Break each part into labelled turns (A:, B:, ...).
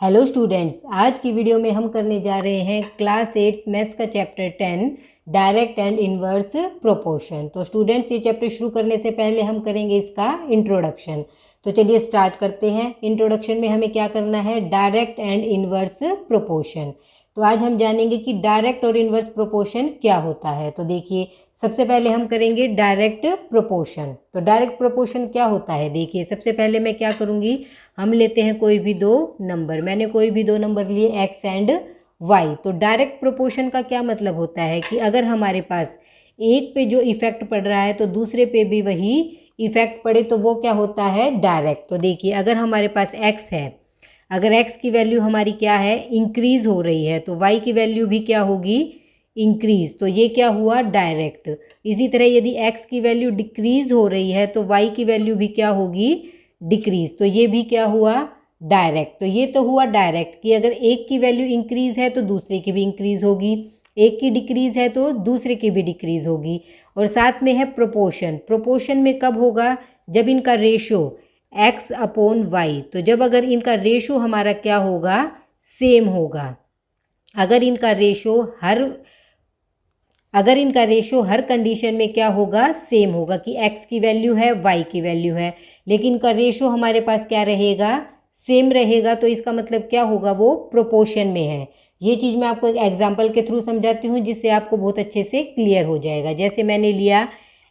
A: Hello students, आज की video में हम करने जा रहे हैं क्लास 8 मैथ्स का chapter 10 direct and inverse proportion. तो स्टूडेंट्स, ये चैप्टर शुरू करने से पहले हम करेंगे इसका इंट्रोडक्शन। तो चलिए स्टार्ट करते हैं। इंट्रोडक्शन में हमें क्या करना है, डायरेक्ट एंड इनवर्स प्रोपोर्शन। तो आज हम जानेंगे कि डायरेक्ट और इनवर्स प्रोपोर्शन क्या होता है। तो देखिए, सबसे पहले हम करेंगे डायरेक्ट प्रोपोर्शन। तो डायरेक्ट प्रोपोर्शन क्या होता है, देखिए सबसे पहले मैं क्या करूँगी, हम लेते हैं कोई भी दो नंबर। मैंने कोई भी दो नंबर लिए एक्स एंड वाई। तो डायरेक्ट प्रोपोर्शन का क्या मतलब होता है कि अगर हमारे पास एक पे जो इफेक्ट पड़ रहा है तो दूसरे पे भी वही इफेक्ट पड़े तो वो क्या होता है, डायरेक्ट। तो देखिए, अगर हमारे पास एक्स है, अगर एक्स की वैल्यू हमारी क्या है, इंक्रीज हो रही है, तो वाई की वैल्यू भी क्या होगी, इंक्रीज। तो ये क्या हुआ, डायरेक्ट। इसी तरह यदि एक्स की वैल्यू डिक्रीज हो रही है तो वाई की वैल्यू भी क्या होगी, डिक्रीज। तो ये भी क्या हुआ, डायरेक्ट। तो ये तो हुआ डायरेक्ट कि अगर एक की वैल्यू इंक्रीज है तो दूसरे की भी इंक्रीज होगी, एक की डिक्रीज है तो दूसरे की भी डिक्रीज होगी। और साथ में है प्रोपोर्शन। प्रोपोर्शन में कब होगा, जब इनका रेशो एक्स अपॉन वाई, तो जब अगर इनका रेशो हमारा क्या होगा, सेम होगा। अगर इनका रेशो हर कंडीशन में क्या होगा, सेम होगा कि x की वैल्यू है, y की वैल्यू है, लेकिन इनका रेशो हमारे पास क्या रहेगा, सेम रहेगा। तो इसका मतलब क्या होगा, वो प्रोपोर्शन में है। ये चीज़ मैं आपको एक एग्जांपल के थ्रू समझाती हूँ जिससे आपको बहुत अच्छे से क्लियर हो जाएगा। जैसे मैंने लिया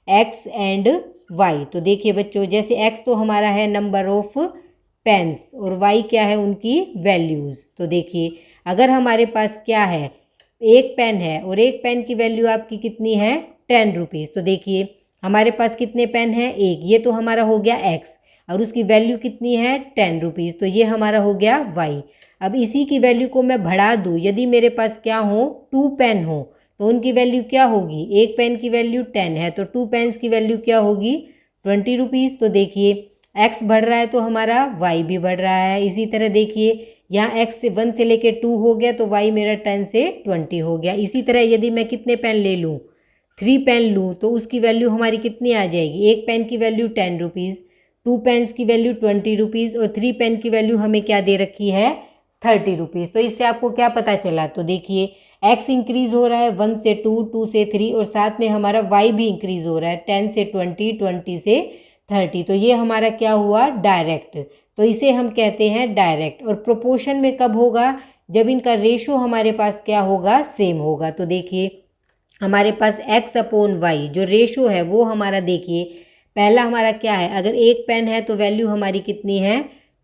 A: x एंड y। तो देखिए बच्चों, जैसे x तो हमारा है नंबर ऑफ पेन्स और y क्या है, उनकी वैल्यूज़। तो देखिए, अगर हमारे पास क्या है, एक पेन है और एक पेन की वैल्यू आपकी कितनी है, 10 रुपीज़। तो देखिए हमारे पास कितने पेन हैं, एक। ये तो हमारा हो गया एक्स और उसकी वैल्यू कितनी है, 10 रुपीज़। तो ये हमारा हो गया वाई। अब इसी की वैल्यू को मैं बढ़ा दूँ, यदि मेरे पास क्या हो, 2 पेन हो, तो उनकी वैल्यू क्या होगी, एक पेन की वैल्यू 10 है तो 2 पेन्स की वैल्यू क्या होगी, 20 रुपीज़। तो देखिए एक्स बढ़ रहा है तो हमारा वाई भी बढ़ रहा है। इसी तरह देखिए, यहाँ एक्स से 1 से लेके 2 हो गया तो वाई मेरा 10 से 20 हो गया। इसी तरह यदि मैं कितने पेन ले लूँ, 3 पेन लूँ, तो उसकी वैल्यू हमारी कितनी आ जाएगी, एक पेन की वैल्यू 10 रुपीज़, 2 पेन्स की वैल्यू 20 रुपीज़ और 3 पेन की वैल्यू हमें क्या दे रखी है, 30 रुपीज़। तो इससे आपको क्या पता चला, तो देखिए एक्स इंक्रीज़ हो रहा है 1 से 2, 2 से 3 और साथ में हमारा वाई भी इंक्रीज़ हो रहा है 10 से 20, 20 से 30। तो ये हमारा क्या हुआ, डायरेक्ट। तो इसे हम कहते हैं डायरेक्ट। और प्रोपोर्शन में कब होगा, जब इनका रेशो हमारे पास क्या होगा, सेम होगा। तो देखिए हमारे पास x अपॉन वाई जो रेशो है वो हमारा, देखिए पहला हमारा क्या है, अगर एक पेन है तो वैल्यू हमारी कितनी है,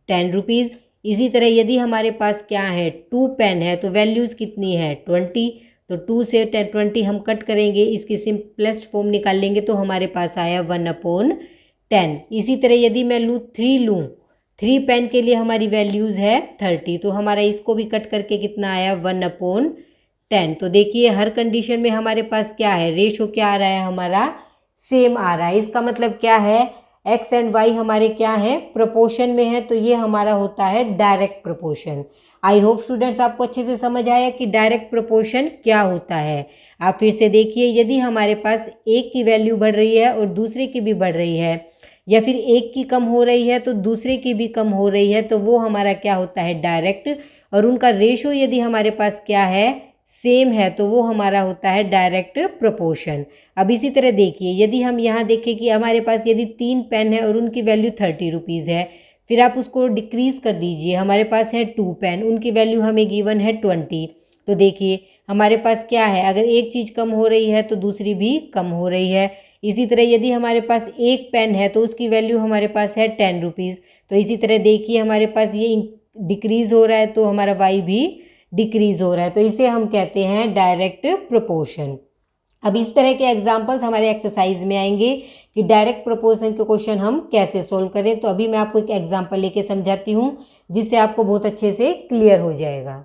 A: 10 रुपीज़। इसी तरह यदि हमारे पास क्या है, 2 पेन है तो वैल्यूज़ कितनी है, 20। तो 2 से 20 हम कट करेंगे, इसकी सिंपलेस्ट फॉर्म निकाल लेंगे तो हमारे पास आया 1 अपॉन 10। इसी तरह यदि मैं 3 पेन के लिए हमारी वैल्यूज़ है 30, तो हमारा इसको भी कट करके कितना आया, 1 अपॉन 10। तो देखिए हर कंडीशन में हमारे पास क्या है, रेशो क्या आ रहा है, हमारा सेम आ रहा है। इसका मतलब क्या है, एक्स एंड वाई हमारे क्या है, प्रोपोर्शन में है। तो ये हमारा होता है डायरेक्ट प्रोपोर्शन। आई होप स्टूडेंट्स आपको अच्छे से समझ आया कि डायरेक्ट प्रोपोर्शन क्या होता है। आप फिर से देखिए, यदि हमारे पास एक की वैल्यू बढ़ रही है और दूसरे की भी बढ़ रही है, या फिर एक की कम हो रही है तो दूसरे की भी कम हो रही है, तो वो हमारा क्या होता है, डायरेक्ट। और उनका रेशो यदि हमारे पास क्या है, सेम है, तो वो हमारा होता है डायरेक्ट प्रोपोर्शन। अब इसी तरह देखिए, यदि हम यहाँ देखें कि हमारे पास यदि 3 पेन है और उनकी वैल्यू 30 रुपीज़ है, फिर आप उसको डिक्रीज़ कर दीजिए, हमारे पास है 2 पेन, उनकी वैल्यू हमें गिवन है 20। तो देखिए हमारे पास क्या है, अगर एक चीज़ कम हो रही है तो दूसरी भी कम हो रही है। इसी तरह यदि हमारे पास एक पेन है तो उसकी वैल्यू हमारे पास है 10 रुपीज़। तो इसी तरह देखिए हमारे पास ये डिक्रीज़ हो रहा है तो हमारा वाई भी डिक्रीज़ हो रहा है। तो इसे हम कहते हैं डायरेक्ट प्रोपोर्शन। अब इस तरह के एग्जाम्पल्स हमारे एक्सरसाइज में आएंगे कि डायरेक्ट प्रोपोर्शन के क्वेश्चन हम कैसे सोल्व करें। तो अभी मैं आपको एक एग्जाम्पल लेके समझाती हूँ जिससे आपको बहुत अच्छे से क्लियर हो जाएगा।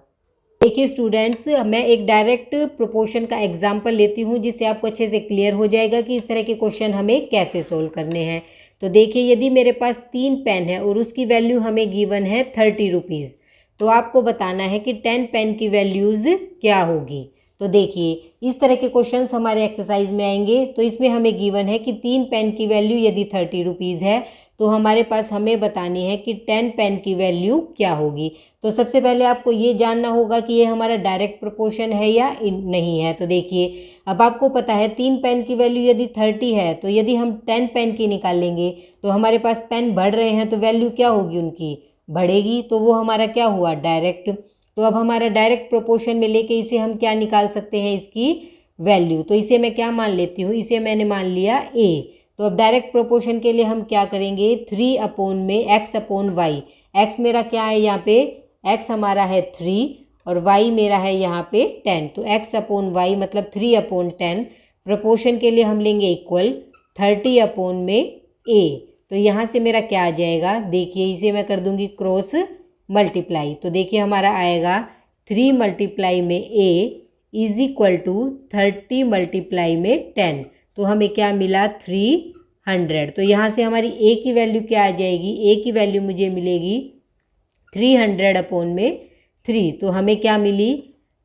A: देखिए स्टूडेंट्स, मैं एक डायरेक्ट प्रोपोर्शन का एग्जाम्पल लेती हूँ जिससे आपको अच्छे से क्लियर हो जाएगा कि इस तरह के क्वेश्चन हमें कैसे सोल्व करने हैं। तो देखिए, यदि मेरे पास 3 पेन है और उसकी वैल्यू हमें गिवन है 30 रुपीज़, तो आपको बताना है कि 10 पेन की वैल्यूज़ क्या होगी। तो देखिए इस तरह के क्वेश्चंस हमारे एक्सरसाइज में आएंगे। तो इसमें हमें गिवन है कि 3 पेन की वैल्यू यदि 30 रुपीज़ है तो हमारे पास हमें बतानी है कि 10 पेन की वैल्यू क्या होगी। तो सबसे पहले आपको ये जानना होगा कि ये हमारा डायरेक्ट प्रोपोर्शन है या नहीं है। तो देखिए अब आपको पता है 3 पेन की वैल्यू यदि 30 है, तो यदि हम 10 पेन की निकालेंगे तो हमारे पास पेन बढ़ रहे हैं तो वैल्यू क्या होगी उनकी, बढ़ेगी। तो वो हमारा क्या हुआ, डायरेक्ट। तो अब हमारा डायरेक्ट प्रोपोर्शन में लेके इसे हम क्या निकाल सकते हैं, इसकी वैल्यू। तो इसे मैं क्या मान लेती हूँ, इसे मैंने मान लिया a। तो अब डायरेक्ट प्रोपोर्शन के लिए हम क्या करेंगे, 3 अपॉन में x अपॉन वाई। x मेरा क्या है यहाँ पे, x हमारा है 3 और y मेरा है यहाँ पे 10। तो x अपॉन वाई मतलब 3 अपॉन 10। प्रोपोर्शन के लिए हम लेंगे इक्वल 30 अपॉन में a। तो यहाँ से मेरा क्या आ जाएगा, देखिए इसे मैं कर दूंगी क्रॉस मल्टीप्लाई। तो देखिए हमारा आएगा 3 मल्टीप्लाई में a is equal to 30 multiply में 10। तो हमें क्या मिला, 300। तो यहाँ से हमारी a की वैल्यू क्या आ जाएगी, a की वैल्यू मुझे मिलेगी 300 अपॉन में 3। तो हमें क्या मिली,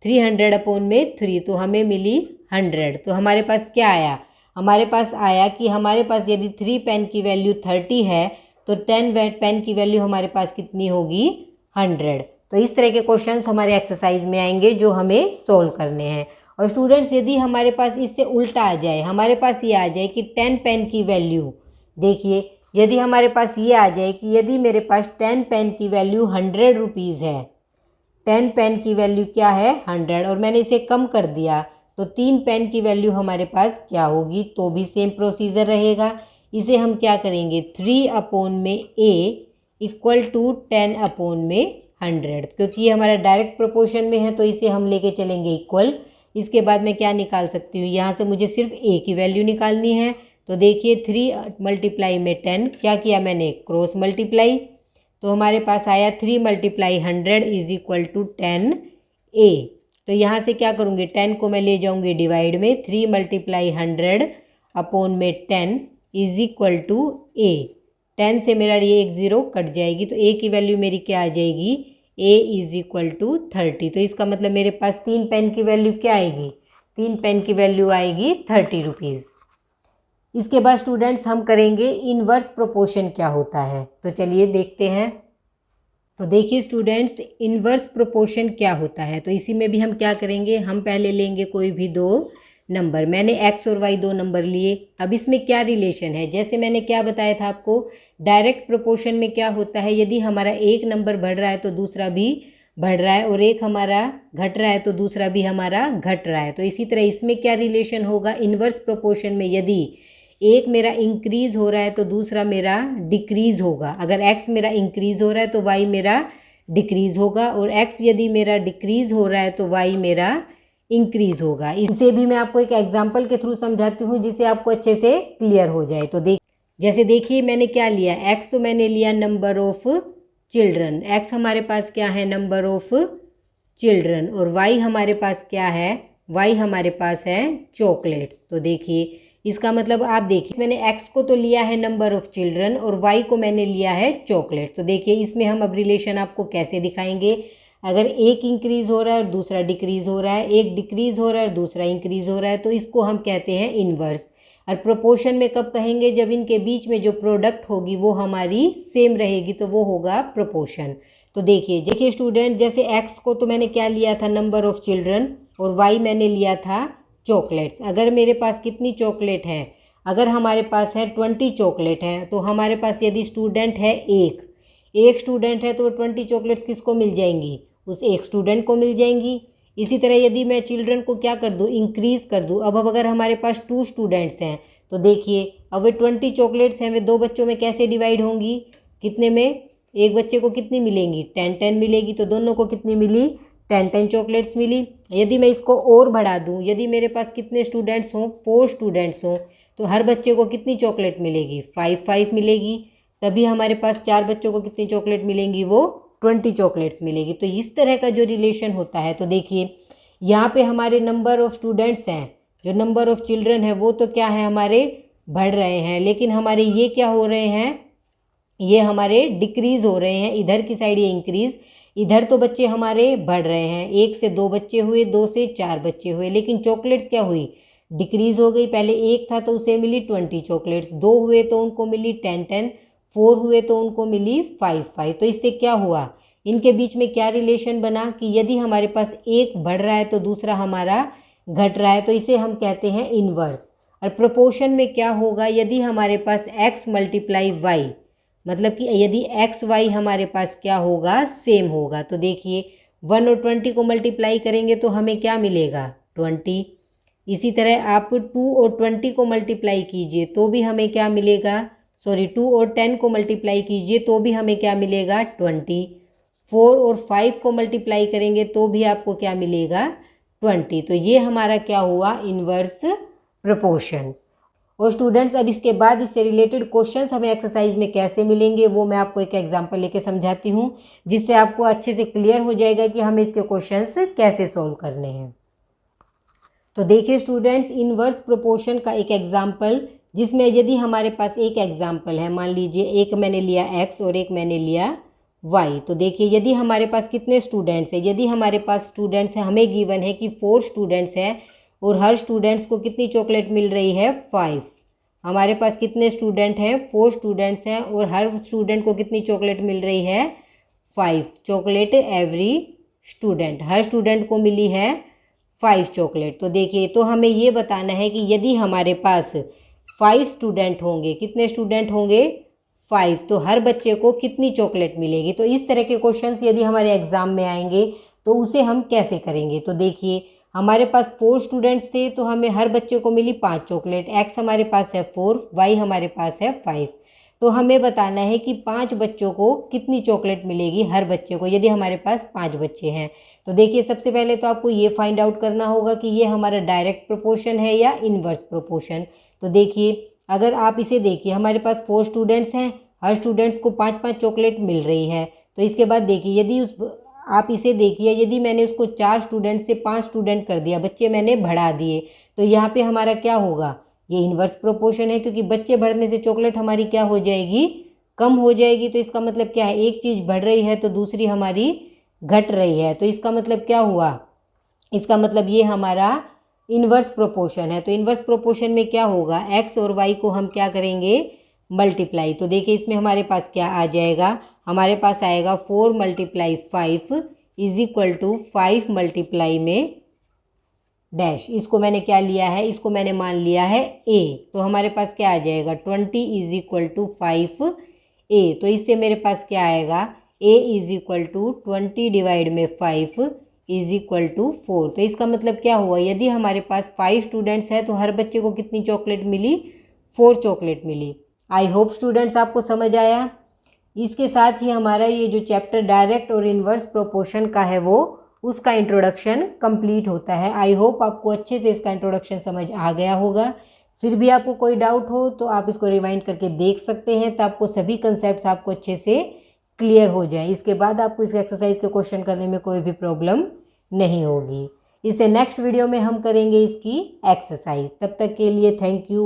A: 300 अपॉन में 3, तो हमें मिली 100। तो हमारे पास क्या आया, हमारे पास आया कि हमारे पास यदि 3 पेन की वैल्यू 30 है तो 10 पेन की वैल्यू हमारे पास कितनी होगी, 100। तो इस तरह के क्वेश्चंस हमारे एक्सरसाइज में आएंगे जो हमें सोल्व करने हैं। और स्टूडेंट्स यदि हमारे पास इससे उल्टा आ जाए, हमारे पास ये आ जाए कि 10 पेन की वैल्यू, देखिए यदि हमारे पास ये आ जाए कि यदि मेरे पास 10 पेन की वैल्यू 100 रुपीज़ है, 10 पेन की वैल्यू क्या है 100, और मैंने इसे कम कर दिया तो 3 पेन की वैल्यू हमारे पास क्या होगी, तो भी सेम प्रोसीजर रहेगा। इसे हम क्या करेंगे, 3 अपॉन में a इक्वल टू 10 अपॉन में 100, क्योंकि ये हमारा डायरेक्ट प्रोपोर्शन में है तो इसे हम लेके चलेंगे इक्वल। इसके बाद मैं क्या निकाल सकती हूँ, यहाँ से मुझे सिर्फ a की वैल्यू निकालनी है। तो देखिए 3 मल्टीप्लाई में 10, क्या किया मैंने, क्रॉस मल्टीप्लाई। तो हमारे पास आया 3 multiply 100 is equal to 10a। तो यहाँ से क्या करूँगी, 10 को मैं ले जाऊँगी डिवाइड में, 3 मल्टीप्लाई 100 अपॉन में 10 इज इक्वल टू a। 10 से मेरा ये एक ज़ीरो कट जाएगी तो a की वैल्यू मेरी क्या आ जाएगी, a इज इक्वल टू 30। तो इसका मतलब मेरे पास 3 पेन की वैल्यू क्या आएगी, 3 पेन की वैल्यू आएगी 30 रुपीज़। इसके बाद स्टूडेंट्स हम करेंगे इनवर्स प्रोपोर्शन क्या होता है। तो चलिए देखते हैं। तो देखिए स्टूडेंट्स, इनवर्स प्रोपोर्शन क्या होता है। तो इसी में भी हम क्या करेंगे, हम पहले लेंगे कोई भी दो नंबर। मैंने x और y दो नंबर लिए। अब इसमें क्या रिलेशन है, जैसे मैंने क्या बताया था आपको, डायरेक्ट प्रोपोर्शन में क्या होता है, यदि हमारा एक नंबर बढ़ रहा है तो दूसरा भी बढ़ रहा है, और एक हमारा घट रहा है तो दूसरा भी हमारा घट रहा है। तो इसी तरह इसमें क्या रिलेशन होगा, इनवर्स प्रोपोर्शन में यदि एक मेरा इंक्रीज़ हो रहा है तो दूसरा मेरा डिक्रीज़ होगा। अगर x मेरा इंक्रीज़ हो रहा है तो y मेरा डिक्रीज़ होगा, और x यदि मेरा डिक्रीज़ हो रहा है तो y मेरा इंक्रीज़ होगा। इसे भी मैं आपको एक एग्जांपल के थ्रू समझाती हूँ जिससे आपको अच्छे से क्लियर हो जाए। तो जैसे देखिए मैंने क्या लिया, x तो मैंने लिया नंबर ऑफ चिल्ड्रन, x हमारे पास क्या है, नंबर ऑफ चिल्ड्रन, और y हमारे पास क्या है, y हमारे पास है चॉकलेट्स। तो देखिए इसका मतलब आप देखिए मैंने x को तो लिया है नंबर ऑफ चिल्ड्रन और y को मैंने लिया है चॉकलेट। तो देखिए इसमें हम अब रिलेशन आपको कैसे दिखाएंगे, अगर एक इंक्रीज़ हो रहा है और दूसरा डिक्रीज़ हो रहा है, एक डिक्रीज़ हो रहा है और दूसरा इंक्रीज़ हो रहा है, तो इसको हम कहते हैं इन्वर्स। और प्रोपोर्शन में कब कहेंगे, जब इनके बीच में जो प्रोडक्ट होगी वो हमारी सेम रहेगी तो वो होगा प्रोपोर्शन। तो देखिए स्टूडेंट, जैसे x को तो मैंने क्या लिया था, नंबर ऑफ चिल्ड्रन, और y मैंने लिया था चॉकलेट्स। अगर मेरे पास कितनी चॉकलेट है, अगर हमारे पास है 20 चॉकलेट हैं, तो हमारे पास यदि स्टूडेंट है एक स्टूडेंट है तो 20 चॉकलेट्स किसको मिल जाएंगी, उस एक स्टूडेंट को मिल जाएंगी। इसी तरह यदि मैं चिल्ड्रन को क्या कर दूँ, इंक्रीज़ कर दूँ। अब अगर हमारे पास 2 स्टूडेंट्स हैं तो देखिए अब वे 20 चॉकलेट्स हैं, वे 2 बच्चों में कैसे डिवाइड होंगी, कितने में, एक बच्चे को कितनी मिलेंगी, 10 मिलेगी। तो दोनों को कितनी मिली, 10 चॉकलेट्स मिली। यदि मैं इसको और बढ़ा दूं, यदि मेरे पास कितने स्टूडेंट्स हों, 4 स्टूडेंट्स हों, तो हर बच्चे को कितनी चॉकलेट मिलेगी, 5 मिलेगी। तभी हमारे पास 4 बच्चों को कितनी चॉकलेट मिलेंगी, वो 20 चॉकलेट्स मिलेगी। तो इस तरह का जो रिलेशन होता है, तो देखिए यहाँ पे हमारे नंबर ऑफ़ स्टूडेंट्स हैं, जो नंबर ऑफ़ चिल्ड्रन है वो तो क्या है, हमारे बढ़ रहे हैं, लेकिन हमारे ये क्या हो रहे हैं, ये हमारे डिक्रीज़ हो रहे हैं। इधर की साइड ये इंक्रीज़, इधर तो बच्चे हमारे बढ़ रहे हैं, 1 से 2 बच्चे हुए, 2 से 4 बच्चे हुए, लेकिन चॉकलेट्स क्या हुई, डिक्रीज़ हो गई। पहले 1 था तो उसे मिली 20 चॉकलेट्स, 2 हुए तो उनको मिली 10, 4 हुए तो उनको मिली 5। तो इससे क्या हुआ, इनके बीच में क्या रिलेशन बना कि यदि हमारे पास एक बढ़ रहा है तो दूसरा हमारा घट रहा है, तो इसे हम कहते हैं इन्वर्स। और प्रोपोर्शन में क्या होगा, यदि हमारे पास x मल्टीप्लाई वाई, मतलब कि यदि एक्स वाई हमारे पास क्या होगा, सेम होगा। तो देखिए 1 और 20 को मल्टीप्लाई करेंगे तो हमें क्या मिलेगा, 20। इसी तरह आप 2 और 20 को मल्टीप्लाई कीजिए तो भी हमें क्या मिलेगा, 2 और 10 को मल्टीप्लाई कीजिए तो भी हमें क्या मिलेगा, 20। 4 और 5 को मल्टीप्लाई करेंगे तो भी आपको क्या मिलेगा, 20। तो ये हमारा क्या हुआ, इन्वर्स प्रोपोर्शन। और स्टूडेंट्स अब इसके बाद इससे रिलेटेड क्वेश्चंस हमें एक्सरसाइज में कैसे मिलेंगे वो मैं आपको एक एग्जांपल लेके समझाती हूँ, जिससे आपको अच्छे से क्लियर हो जाएगा कि हमें इसके क्वेश्चंस कैसे सॉल्व करने हैं। तो देखिए स्टूडेंट्स, इनवर्स प्रोपोर्शन का एक एग्जांपल, जिसमें यदि हमारे पास एक एग्जांपल है, मान लीजिए एक मैंने लिया x और एक मैंने लिया y। तो देखिए यदि हमारे पास कितने स्टूडेंट्स हैं, यदि हमारे पास स्टूडेंट्स हैं, हमें गिवन है कि 4 स्टूडेंट्स हैं और हर स्टूडेंट्स को कितनी चॉकलेट मिल रही है, 5। हमारे पास कितने स्टूडेंट हैं, 4 स्टूडेंट्स हैं और हर स्टूडेंट को कितनी चॉकलेट मिल रही है, 5 चॉकलेट एवरी स्टूडेंट। हर स्टूडेंट को मिली है 5 चॉकलेट। तो देखिए, तो हमें ये बताना है कि यदि हमारे पास 5 स्टूडेंट होंगे, कितने स्टूडेंट होंगे, 5, तो हर बच्चे को कितनी चॉकलेट मिलेगी। तो इस तरह के क्वेश्चंस यदि हमारे एग्जाम में आएंगे तो उसे हम कैसे करेंगे। तो देखिए हमारे पास 4 स्टूडेंट्स थे तो हमें हर बच्चे को मिली 5 चॉकलेट, x हमारे पास है 4, y हमारे पास है 5। तो हमें बताना है कि 5 बच्चों को कितनी चॉकलेट मिलेगी हर बच्चे को, यदि हमारे पास 5 बच्चे हैं। तो देखिए सबसे पहले तो आपको ये फाइंड आउट करना होगा कि ये हमारा डायरेक्ट प्रोपोर्शन है या इन्वर्स प्रोपोर्शन। तो देखिए अगर आप इसे देखिए, हमारे पास 4 स्टूडेंट्स हैं, हर स्टूडेंट्स को 5-5 चॉकलेट मिल रही है। तो इसके बाद देखिए यदि आप इसे देखिए, यदि मैंने उसको 4 स्टूडेंट से 5 स्टूडेंट कर दिया, बच्चे मैंने बढ़ा दिए, तो यहाँ पे हमारा क्या होगा, ये इन्वर्स प्रोपोर्शन है, क्योंकि बच्चे बढ़ने से चॉकलेट हमारी क्या हो जाएगी, कम हो जाएगी। तो इसका मतलब क्या है, एक चीज़ बढ़ रही है तो दूसरी हमारी घट रही है। तो इसका मतलब क्या हुआ, इसका मतलब ये हमारा इन्वर्स प्रोपोर्शन है। तो इन्वर्स प्रोपोर्शन में क्या होगा, x और y को हम क्या करेंगे, मल्टीप्लाई। तो देखिए इसमें हमारे पास क्या आ जाएगा, हमारे पास आएगा 4 multiply 5 is equal to 5 multiply में डैश। इसको मैंने क्या लिया है, इसको मैंने मान लिया है a। तो हमारे पास क्या आ जाएगा, 20 इज इक्वल टू 5a। तो इससे मेरे पास क्या आएगा, a is equal to 20 divide में 5 इज इक्वल टू 4। तो इसका मतलब क्या हुआ, यदि हमारे पास 5 स्टूडेंट्स हैं तो हर बच्चे को कितनी चॉकलेट मिली, 4 चॉकलेट मिली। आई होप स्टूडेंट्स आपको समझ आया। इसके साथ ही हमारा ये जो चैप्टर डायरेक्ट और इन्वर्स प्रोपोर्शन का है वो उसका इंट्रोडक्शन कंप्लीट होता है। आई होप आपको अच्छे से इसका इंट्रोडक्शन समझ आ गया होगा। फिर भी आपको कोई डाउट हो तो आप इसको रिवाइंड करके देख सकते हैं, तो आपको सभी कंसेप्ट्स आपको अच्छे से क्लियर हो जाए। इसके बाद आपको इस एक्सरसाइज के क्वेश्चन करने में कोई भी प्रॉब्लम नहीं होगी। इससे नेक्स्ट वीडियो में हम करेंगे इसकी एक्सरसाइज। तब तक के लिए थैंक यू।